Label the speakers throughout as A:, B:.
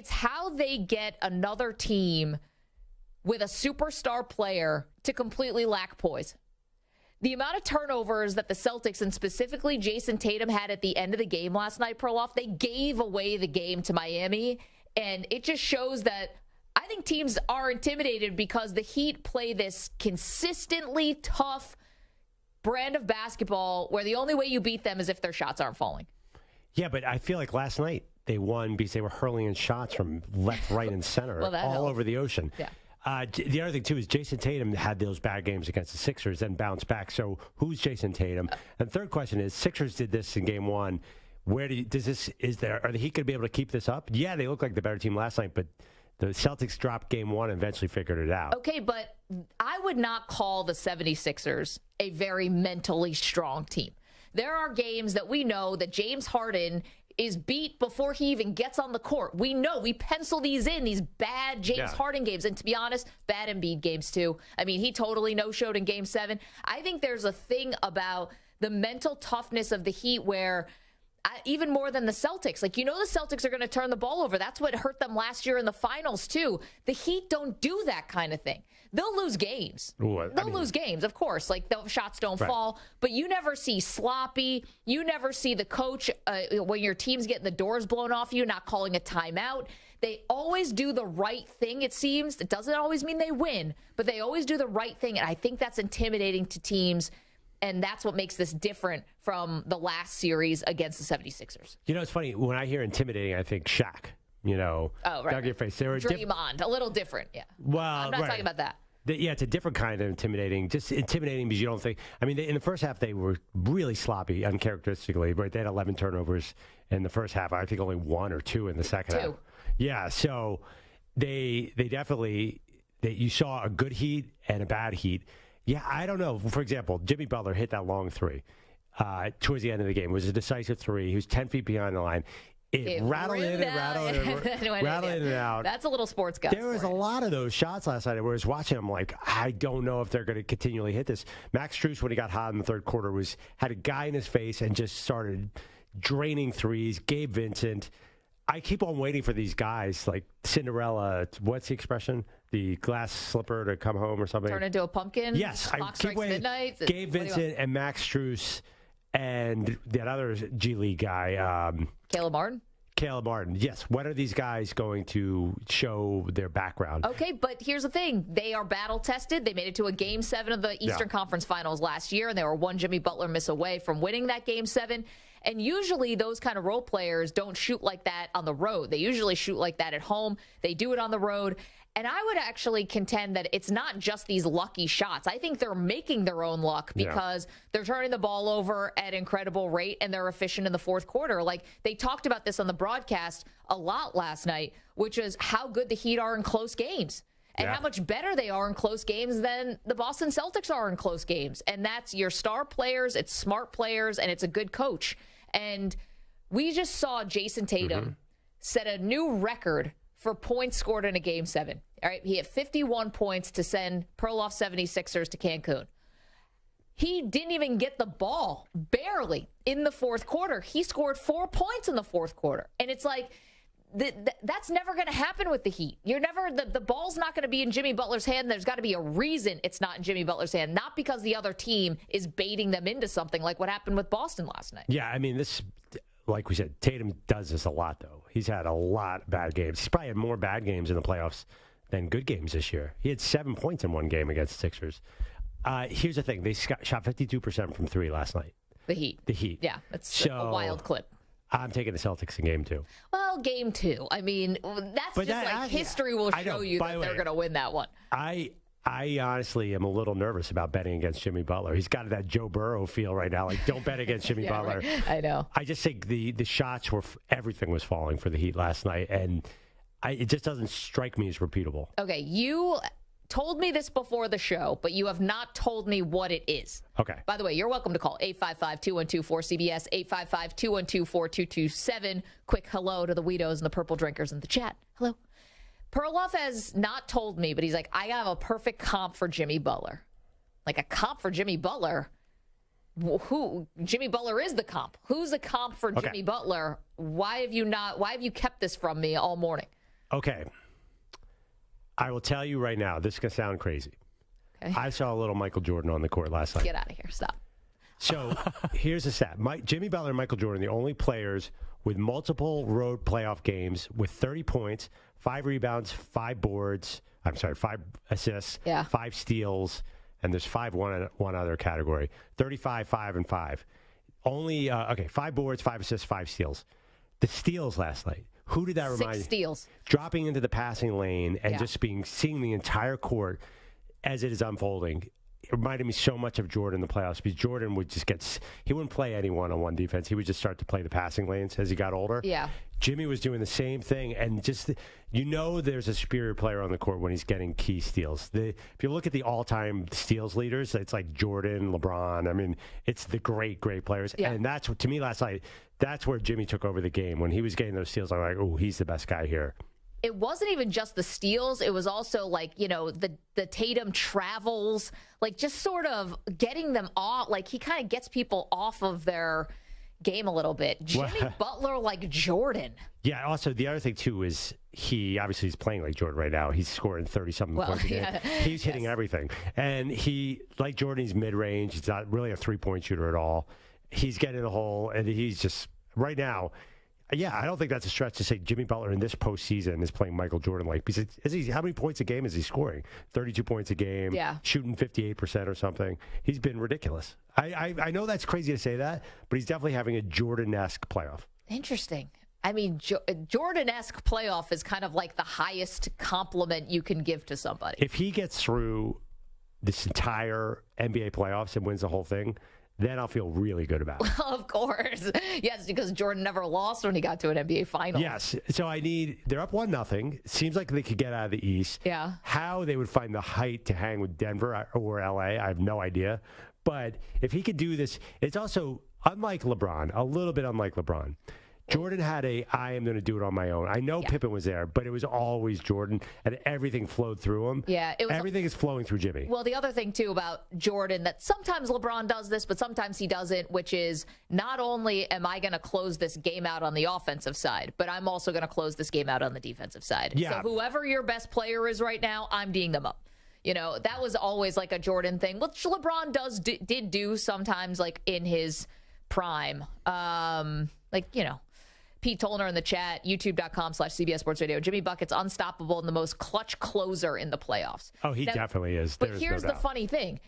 A: It's how they get another team with a superstar player to completely lack poise. The amount of turnovers that the Celtics, and specifically Jason Tatum, had at the end of the game last night, Perloff, they gave away the game to Miami. And it just shows that I think teams are intimidated because the Heat play this consistently tough brand of basketball where the only way you beat them is if their shots aren't falling.
B: Yeah, but I feel like last night they won because they were hurling in shots from left, right, and center all over the ocean.
A: Yeah.
B: The other thing, too, is Jason Tatum had those bad games against the Sixers and bounced back. So who's Jason Tatum? And third question is, Sixers did this in game one. Are the Heat going to be able to keep this up? Yeah, they look like the better team last night, but the Celtics dropped game one and eventually figured it out.
A: Okay, but I would not call the 76ers a very mentally strong team. There are games that we know that James Harden is beat before he even gets on the court. We know, we pencil these in, these bad James Harden games. And to be honest, bad Embiid games too. I mean, he totally no-showed in game 7. I think there's a thing about the mental toughness of the Heat where even more than the Celtics. Like, the Celtics are going to turn the ball over. That's what hurt them last year in the finals, too. The Heat don't do that kind of thing. They'll lose games. They'll lose games, of course. Like, the shots don't fall. But you never see sloppy. You never see the coach, when your team's getting the doors blown off you, not calling a timeout. They always do the right thing, it seems. It doesn't always mean they win, but they always do the right thing. And I think that's intimidating to teams. And that's what makes this different from the last series against the 76ers.
B: It's funny. When I hear intimidating, I think Shaq. Dug your face.
A: Draymond, a little different, yeah.
B: Well,
A: I'm not talking about that.
B: Yeah, it's a different kind of intimidating. Just intimidating because you don't think. I mean, in the first half, they were really sloppy, uncharacteristically. Right? They had 11 turnovers in the first half. I think only 1 or 2 in the second half. Yeah, so they definitely you saw a good Heat and a bad Heat. Yeah, I don't know. For example, Jimmy Butler hit that long three towards the end of the game. It was a decisive three. He was 10 feet behind the line. It rattled in and out.
A: That's a little sports guy.
B: There was a lot of those shots last night. I was watching them like, I don't know if they're going to continually hit this. Max Strus, when he got hot in the third quarter, had a guy in his face and just started draining threes. Gabe Vincent. I keep on waiting for these guys like Cinderella. What's the expression? The glass slipper to come home or something.
A: Turn into a pumpkin?
B: Yes.
A: Clock strikes midnight?
B: Gabe Vincent and Max Strus and that other G League guy.
A: Caleb Martin?
B: Caleb Martin, yes. When are these guys going to show their background?
A: Okay, but here's the thing. They are battle-tested. They made it to a Game 7 of the Eastern Conference Finals last year, and they were one Jimmy Butler miss away from winning that Game 7. And usually those kind of role players don't shoot like that on the road. They usually shoot like that at home. They do it on the road. And I would actually contend that it's not just these lucky shots. I think they're making their own luck because they're turning the ball over at incredible rate and they're efficient in the fourth quarter. Like, they talked about this on the broadcast a lot last night, which is how good the Heat are in close games and how much better they are in close games than the Boston Celtics are in close games. And that's your star players, it's smart players, and it's a good coach. And we just saw Jason Tatum set a new record for points scored in a Game 7. All right, he had 51 points to send Perloff 76ers to Cancun. He didn't even get the ball, barely, in the fourth quarter. He scored 4 points in the fourth quarter. And it's like, that's never going to happen with the Heat. The ball's not going to be in Jimmy Butler's hand. There's got to be a reason it's not in Jimmy Butler's hand, not because the other team is baiting them into something like what happened with Boston last night.
B: Yeah, I mean, this, like we said, Tatum does this a lot, though. He's had a lot of bad games. He's probably had more bad games in the playoffs than good games this year. He had 7 points in one game against the Sixers. Here's the thing. They shot 52% from three last night.
A: The Heat. Yeah, that's a wild clip.
B: I'm taking the Celtics in game 2.
A: Well, game 2. I mean, history will show you that they're going to win that one.
B: I honestly am a little nervous about betting against Jimmy Butler. He's got that Joe Burrow feel right now. Like, don't bet against Jimmy Butler.
A: Right. I know.
B: I just think the shots everything was falling for the Heat last night, and it just doesn't strike me as repeatable.
A: Okay, you told me this before the show, but you have not told me what it is.
B: Okay.
A: By the way, you're welcome to call 855-212-4CBS, 855-212-4227. Quick hello to the Weedos and the Purple Drinkers in the chat. Hello. Perloff has not told me, but he's like, I have a perfect comp for Jimmy Butler. Like, a comp for Jimmy Butler? Who? Jimmy Butler is the comp. Who's the comp for Jimmy Butler? Why have you kept this from me all morning?
B: Okay. I will tell you right now, this is going to sound crazy. Okay. I saw a little Michael Jordan on the court last night.
A: Get out of here. Stop.
B: So here's a stat. Jimmy Butler and Michael Jordan, the only players with multiple road playoff games with 30 points, 5 rebounds, 5 assists, 5 steals, and there's one other category. 35, 5, and 5. Only, 5 boards, 5 assists, 5 steals. The steals last night. Who did that remind you?
A: 6 steals.
B: Dropping into the passing lane and just seeing the entire court as it is unfolding. It reminded me so much of Jordan in the playoffs because Jordan would just he wouldn't play any one-on-one defense. He would just start to play the passing lanes as he got older.
A: Yeah.
B: Jimmy was doing the same thing. And just, there's a superior player on the court when he's getting key steals. If you look at the all-time steals leaders, it's like Jordan, LeBron. I mean, it's the great, great players. Yeah. And that's, to me last night, that's where Jimmy took over the game. When he was getting those steals, I'm like, oh, he's the best guy here.
A: It wasn't even just the steals. It was also like, the Tatum travels, like just sort of getting them off. Like he kind of gets people off of their game a little bit. Jimmy Butler like Jordan. Yeah.
B: Also, the other thing, too, is obviously he's playing like Jordan right now. He's scoring 30-something points a game. Yeah. He's hitting everything. And like Jordan, he's mid-range. He's not really a three-point shooter at all. He's getting the hole, and he's just, right now, yeah, I don't think that's a stretch to say Jimmy Butler in this postseason is playing Michael Jordan-like. Because how many points a game is he scoring? 32 points a game, shooting 58% or something. He's been ridiculous. I know that's crazy to say that, but he's definitely having a Jordan-esque playoff.
A: Interesting. I mean, Jordan-esque playoff is kind of like the highest compliment you can give to somebody.
B: If he gets through this entire NBA playoffs and wins the whole thing, then I'll feel really good about it.
A: Of course. Yes, because Jordan never lost when he got to an NBA final.
B: Yes. So they're up 1-0. Seems like they could get out of the East.
A: Yeah.
B: How they would find the height to hang with Denver or LA, I have no idea. But if he could do this, it's also unlike LeBron, a little bit unlike LeBron. Jordan had I am going to do it on my own. I know Pippen was there, but it was always Jordan, and everything flowed through him.
A: Yeah,
B: everything is flowing through Jimmy.
A: Well, the other thing, too, about Jordan, that sometimes LeBron does this, but sometimes he doesn't, which is not only am I going to close this game out on the offensive side, but I'm also going to close this game out on the defensive side.
B: Yeah.
A: So whoever your best player is right now, I'm D'ing them up. That was always like a Jordan thing, which LeBron did do sometimes, like in his prime. Pete Tollner in the chat, youtube.com/CBS Sports Radio. Jimmy Bucket's unstoppable and the most clutch closer in the playoffs.
B: Oh, he definitely is.
A: But here's the funny thing.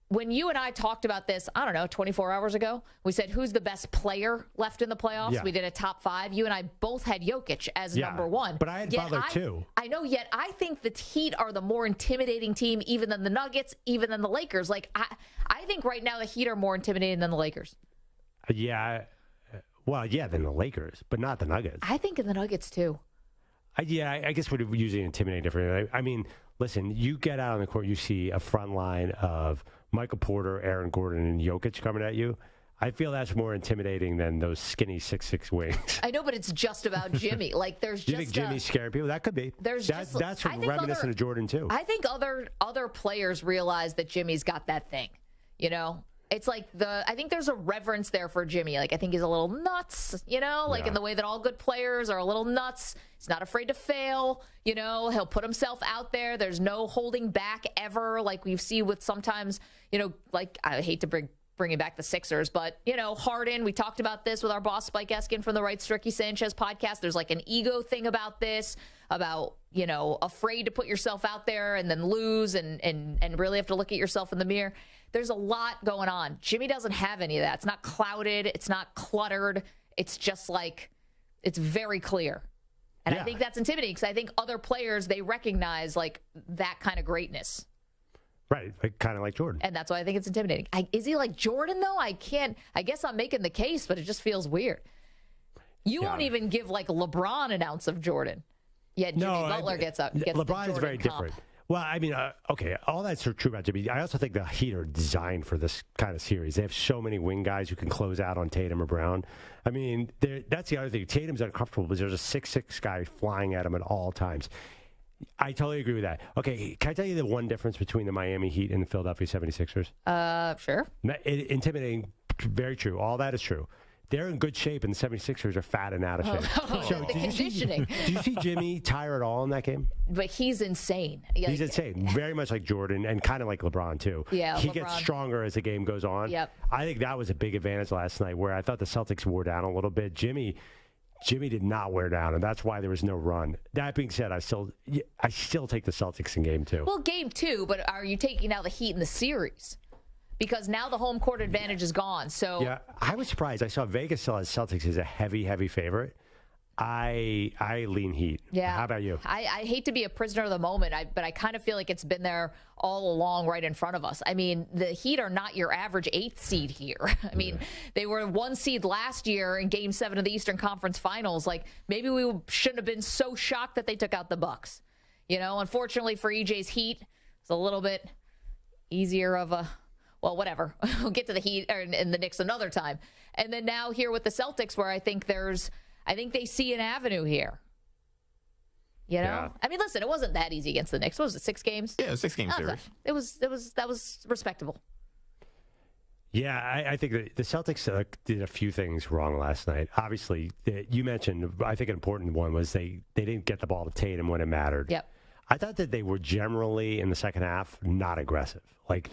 A: When you and I talked about this, 24 hours ago, we said, who's the best player left in the playoffs? Yeah. We did a top 5. You and I both had Jokic as number 1.
B: But I had Butler, too.
A: I know, yet I think the Heat are the more intimidating team, even than the Nuggets, even than the Lakers. Like, I think right now the Heat are more intimidating than the Lakers.
B: Yeah. Well, yeah, than the Lakers, but not the Nuggets.
A: I think in the Nuggets, too.
B: I guess we're usually intimidating differently. I mean, listen, you get out on the court, you see a front line of Michael Porter, Aaron Gordon, and Jokic coming at you. I feel that's more intimidating than those skinny 6'6" wings.
A: I know, but it's just about Jimmy. Like, there's just.
B: You think Jimmy's scaring people? That could be. That's reminiscent of Jordan, too.
A: I think other players realize that Jimmy's got that thing, It's like I think there's a reverence there for Jimmy. Like, I think he's a little nuts, in the way that all good players are a little nuts. He's not afraid to fail, he'll put himself out there. There's no holding back ever. Like we see with sometimes, like I hate to bringing back the Sixers, but, Harden, we talked about this with our boss, Spike Eskin from the Right Stricky Sanchez podcast. There's like an ego thing about this, about, afraid to put yourself out there and then lose and really have to look at yourself in the mirror. There's a lot going on. Jimmy doesn't have any of that. It's not clouded. It's not cluttered. It's just like, it's very clear. And I think that's intimidating because I think other players, they recognize like that kind of greatness.
B: Right, kind of like Jordan.
A: And that's why I think it's intimidating. Is he like Jordan, though? I guess I'm making the case, but it just feels weird. You won't even give like LeBron an ounce of Jordan. Yet Jimmy Butler gets
B: LeBron is very different. Well, I mean, okay, all that's true about Jimmy. I also think the Heat are designed for this kind of series. They have so many wing guys who can close out on Tatum or Brown. I mean, that's the other thing. Tatum's uncomfortable because there's a 6'6" guy flying at him at all times. I totally agree with that. Okay, can I tell you the one difference between the Miami Heat and the Philadelphia 76ers?
A: Sure.
B: Intimidating, very true. All that is true. they're in good shape, and the 76ers are fat and out of shape.
A: So the conditioning.
B: Did you see Jimmy tire at all in that game?
A: But he's insane.
B: He's insane. Very much like Jordan and kind of like LeBron, too.
A: Yeah,
B: he gets stronger as the game goes on.
A: Yep.
B: I think that was a big advantage last night where I thought the Celtics wore down a little bit. Jimmy did not wear down, and that's why there was no run. That being said, I still take the Celtics in game 2.
A: Well, game 2, but are you taking now the Heat in the series? Because now the home court advantage is gone. So
B: yeah, I was surprised. I saw Vegas still has Celtics as a heavy favorite. I lean Heat.
A: Yeah.
B: How about you?
A: I hate to be a prisoner of the moment, but I kind of feel like it's been there all along right in front of us. I mean, the Heat are not your average 8th seed here. I mean, they were 1 seed last year in Game 7 of the Eastern Conference Finals. Like, maybe we shouldn't have been so shocked that they took out the Bucks. You know, unfortunately for EJ's Heat, it's a little bit easier of a... Well, whatever. We'll get to the Heat and the Knicks another time. And then now here with the Celtics, where I think they see an avenue here. You know? Yeah. I mean, listen, it wasn't that easy against the Knicks. What was it, 6 games?
C: Yeah, it was 6-game series.
A: That was respectable.
B: Yeah, I think that the Celtics did a few things wrong last night. Obviously, you mentioned, I think an important one was they didn't get the ball to Tatum when it mattered.
A: Yep.
B: I thought that they were generally, in the second half, not aggressive. Like,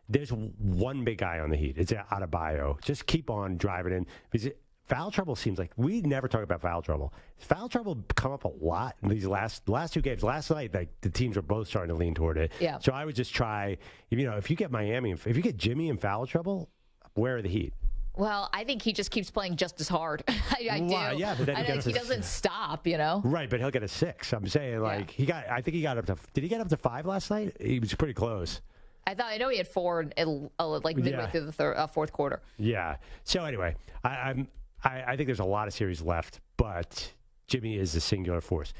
B: there's one big guy on the Heat. It's Adebayo. Just keep on driving in. Because foul trouble seems like we never talk about foul trouble. Foul trouble come up a lot in these last 2 games. Last night, like, the teams were both starting to lean toward it.
A: Yeah.
B: So I would just try, if you get Miami, if you get Jimmy in foul trouble, where are the Heat?
A: Well, I think he just keeps playing just as hard. I do.
B: Yeah, but then
A: he doesn't stop, you know?
B: Right, but he'll get a 6. I'm saying, like, I think he got up to, did he get up to 5 last night? He was pretty close.
A: I know he had 4 midway through the fourth quarter.
B: Yeah. So anyway, I think there's a lot of series left, but Jimmy is a singular force.